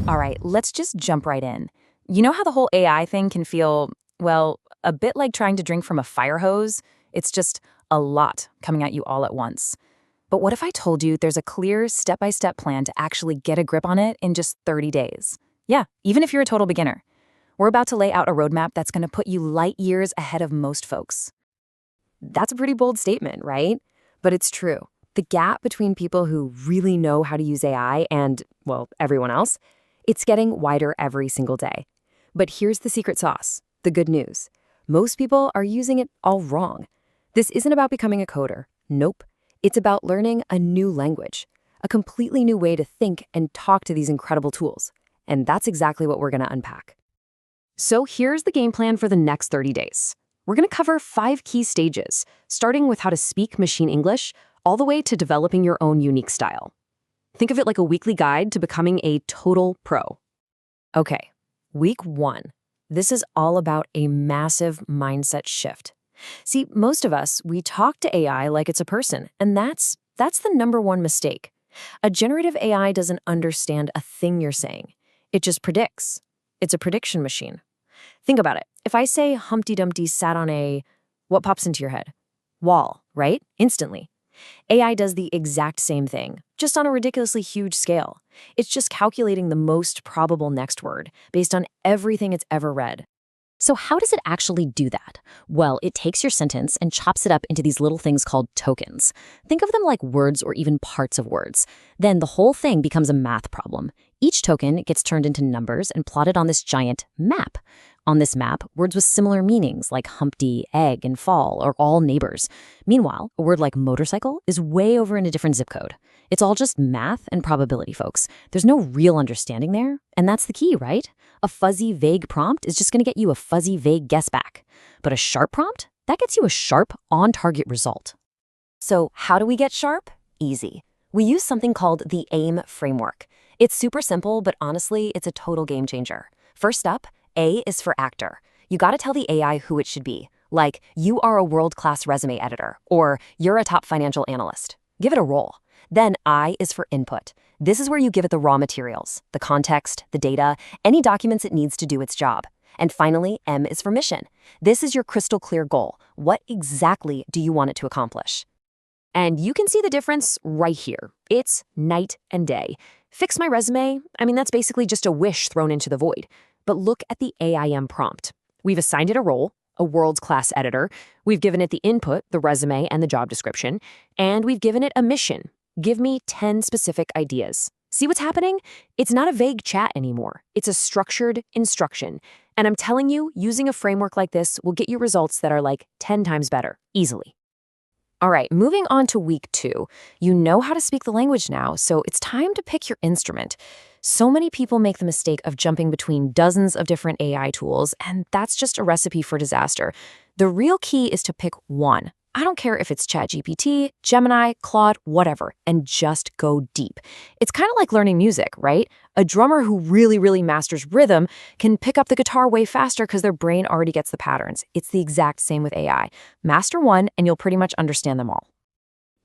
All right, let's just jump right in. You know how the whole AI thing can feel, well, a bit like trying to drink from a fire hose? It's just a lot coming at you all at once. But what if I told you there's a clear step-by-step plan to actually get a grip on it in just 30 days? Yeah, even if you're a total beginner. We're about to lay out a roadmap that's going to put you light years ahead of most folks. That's a pretty bold statement, right? But it's true. The gap between people who really know how to use AI and, well, everyone else, it's getting wider every single day. But here's the secret sauce, the good news. Most people are using it all wrong. This isn't about becoming a coder. Nope. It's about learning a new language, a completely new way to think and talk to these incredible tools. And that's exactly what we're going to unpack. So here's the game plan for the next 30 days. We're going to cover 5 key stages, starting with how to speak machine English, all the way to developing your own unique style. Think of it like a weekly guide to becoming a total pro. Okay, week 1. This is all about a massive mindset shift. See, most of us, we talk to AI like it's a person, and that's the number one mistake. A generative AI doesn't understand a thing you're saying. It just predicts. It's a prediction machine. Think about it. If I say Humpty Dumpty sat on what pops into your head? Wall, right? Instantly. AI does the exact same thing, just on a ridiculously huge scale. It's just calculating the most probable next word based on everything it's ever read. So how does it actually do that? Well, it takes your sentence and chops it up into these little things called tokens. Think of them like words or even parts of words. Then the whole thing becomes a math problem. Each token gets turned into numbers and plotted on this giant map. On this map, words with similar meanings like Humpty, egg, and fall are all neighbors. Meanwhile, a word like motorcycle is way over in a different zip code. It's all just math and probability, folks. There's no real understanding there, and that's the key, right? A fuzzy, vague prompt is just going to get you a fuzzy, vague guess back. But a sharp prompt? That gets you a sharp, on-target result. So how do we get sharp? Easy. We use something called the AIM framework. It's super simple, but honestly, it's a total game changer. First up, A is for actor. You gotta tell the AI who it should be. Like, you are a world-class resume editor, or you're a top financial analyst. Give it a role. Then I is for input. This is where you give it the raw materials, the context, the data, any documents it needs to do its job. And finally, M is for mission. This is your crystal clear goal. What exactly do you want it to accomplish? And you can see the difference right here. It's night and day. Fix my resume? I mean, that's basically just a wish thrown into the void. But look at the AIM prompt. We've assigned it a role, a world-class editor. We've given it the input, the resume, and the job description. And we've given it a mission. Give me 10 specific ideas. See what's happening? It's not a vague chat anymore. It's a structured instruction. And I'm telling you, using a framework like this will get you results that are like 10 times better, easily. All right, moving on to week 2. You know how to speak the language now, so it's time to pick your instrument. So many people make the mistake of jumping between dozens of different AI tools, and that's just a recipe for disaster. The real key is to pick one. I don't care if it's ChatGPT, Gemini, Claude, whatever, and just go deep. It's kind of like learning music, right? A drummer who really masters rhythm can pick up the guitar way faster because their brain already gets the patterns. It's the exact same with AI. Master one, and you'll pretty much understand them all.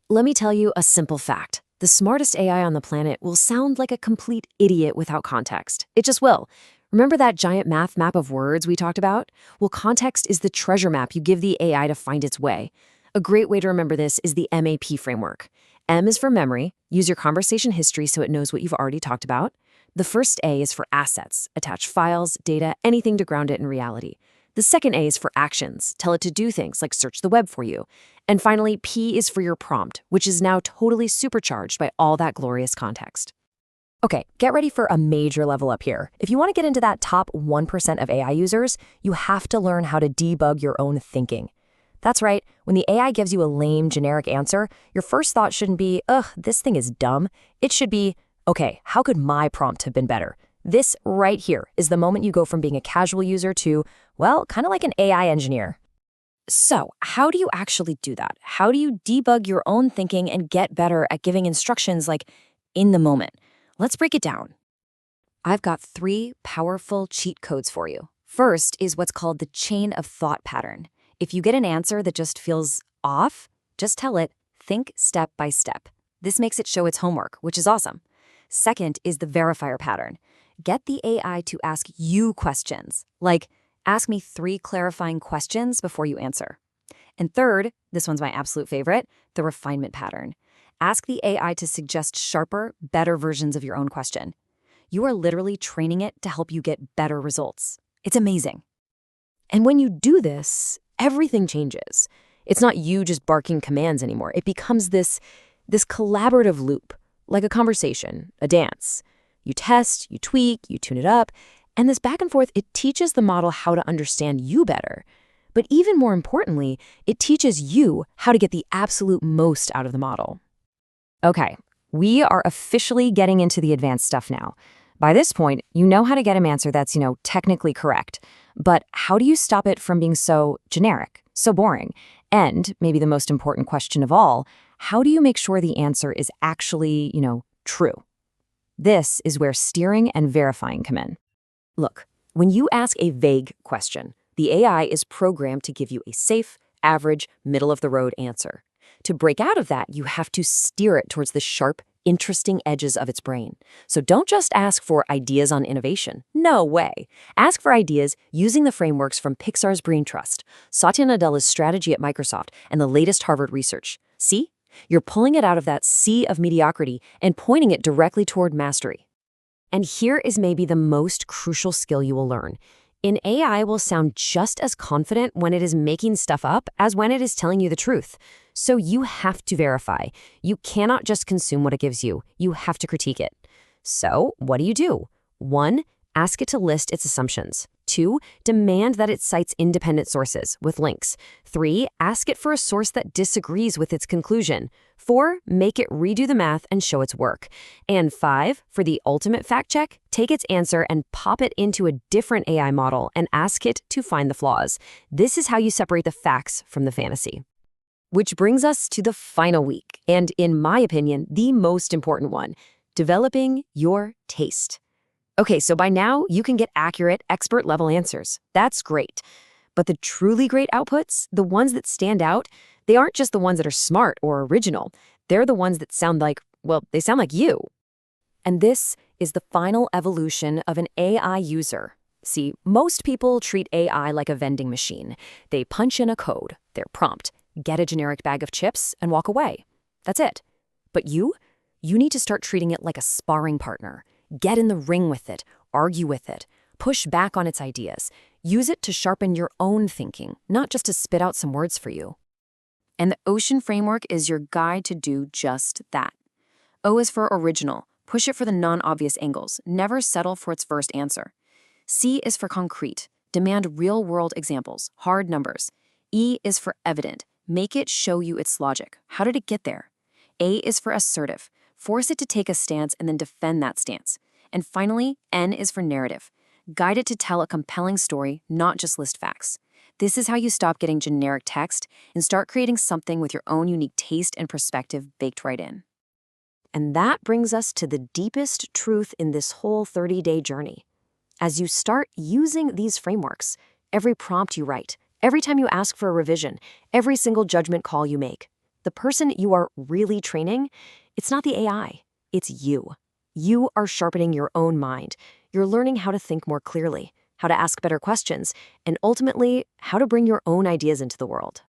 Let me tell you a simple fact. The smartest AI on the planet will sound like a complete idiot without context. It just will. Remember that giant math map of words we talked about? Well, context is the treasure map you give the AI to find its way. A great way to remember this is the MAP framework. M is for memory. Use your conversation history so it knows what you've already talked about. The first A is for assets. Attach files, data, anything to ground it in reality. The second A is for actions. Tell it to do things like search the web for you. And finally, P is for your prompt, which is now totally supercharged by all that glorious context. Okay, get ready for a major level up here. If you want to get into that top 1% of AI users, you have to learn how to debug your own thinking. That's right, when the AI gives you a lame, generic answer, your first thought shouldn't be, ugh, this thing is dumb. It should be, okay, how could my prompt have been better? This right here is the moment you go from being a casual user to, well, kind of like an AI engineer. So, how do you actually do that? How do you debug your own thinking and get better at giving instructions like in the moment? Let's break it down. I've got 3 powerful cheat codes for you. First is what's called the chain of thought pattern. If you get an answer that just feels off, just tell it, think step by step. This makes it show its homework, which is awesome. Second is the verifier pattern. Get the AI to ask you questions, like, ask me 3 clarifying questions before you answer. And third, this one's my absolute favorite, the refinement pattern. Ask the AI to suggest sharper, better versions of your own question. You are literally training it to help you get better results. It's amazing. And when you do this, everything changes. It's not you just barking commands anymore. It becomes this collaborative loop, like a conversation, a dance. You test, you tweak, you tune it up, and this back and forth, it teaches the model how to understand you better. But even more importantly, it teaches you how to get the absolute most out of the model. Okay, we are officially getting into the advanced stuff now. By this point, you know how to get an answer that's, technically correct. But how do you stop it from being so generic, so boring? And maybe the most important question of all, how do you make sure the answer is actually, true? This is where steering and verifying come in. Look, when you ask a vague question, the AI is programmed to give you a safe, average, middle-of-the-road answer. To break out of that, you have to steer it towards the sharp, interesting edges of its brain. So don't just ask for ideas on innovation. No way. Ask for ideas using the frameworks from Pixar's Brain Trust, Satya Nadella's strategy at Microsoft, and the latest Harvard research. See? You're pulling it out of that sea of mediocrity and pointing it directly toward mastery. And here is maybe the most crucial skill you will learn. An AI will sound just as confident when it is making stuff up as when it is telling you the truth. So you have to verify. You cannot just consume what it gives you. You have to critique it. So what do? 1, ask it to list its assumptions. 2, demand that it cites independent sources with links. 3, ask it for a source that disagrees with its conclusion. 4, make it redo the math and show its work. And 5, for the ultimate fact check, take its answer and pop it into a different AI model and ask it to find the flaws. This is how you separate the facts from the fantasy. Which brings us to the final week, and in my opinion, the most important one, developing your taste. Okay, so by now, you can get accurate, expert-level answers. That's great. But the truly great outputs, the ones that stand out, they aren't just the ones that are smart or original. They're the ones that sound like, they sound like you. And this is the final evolution of an AI user. See, most people treat AI like a vending machine. They punch in a code, their prompt, get a generic bag of chips, and walk away. That's it. But you need to start treating it like a sparring partner. Get in the ring with it, argue with it, push back on its ideas. Use it to sharpen your own thinking, not just to spit out some words for you. And the Ocean framework is your guide to do just that. O is for original. Push it for the non-obvious angles. Never settle for its first answer. C is for concrete. Demand real-world examples, hard numbers. E is for evident. Make it show you its logic. How did it get there? A is for assertive. Force it to take a stance and then defend that stance. And finally, N is for narrative. Guide it to tell a compelling story, not just list facts. This is how you stop getting generic text and start creating something with your own unique taste and perspective baked right in. And that brings us to the deepest truth in this whole 30-day journey. As you start using these frameworks, every prompt you write, every time you ask for a revision, every single judgment call you make, the person you are really training, it's not the AI, it's you. You are sharpening your own mind. You're learning how to think more clearly, how to ask better questions, and ultimately, how to bring your own ideas into the world.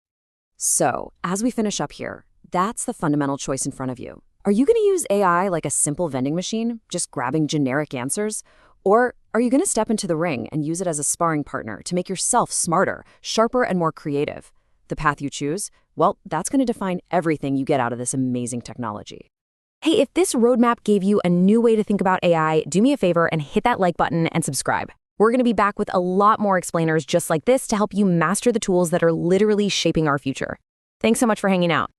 So, as we finish up here, that's the fundamental choice in front of you. Are you going to use AI like a simple vending machine, just grabbing generic answers? Or are you going to step into the ring and use it as a sparring partner to make yourself smarter, sharper, and more creative? The path you choose, that's going to define everything you get out of this amazing technology. Hey, if this roadmap gave you a new way to think about AI, do me a favor and hit that like button and subscribe. We're going to be back with a lot more explainers just like this to help you master the tools that are literally shaping our future. Thanks so much for hanging out.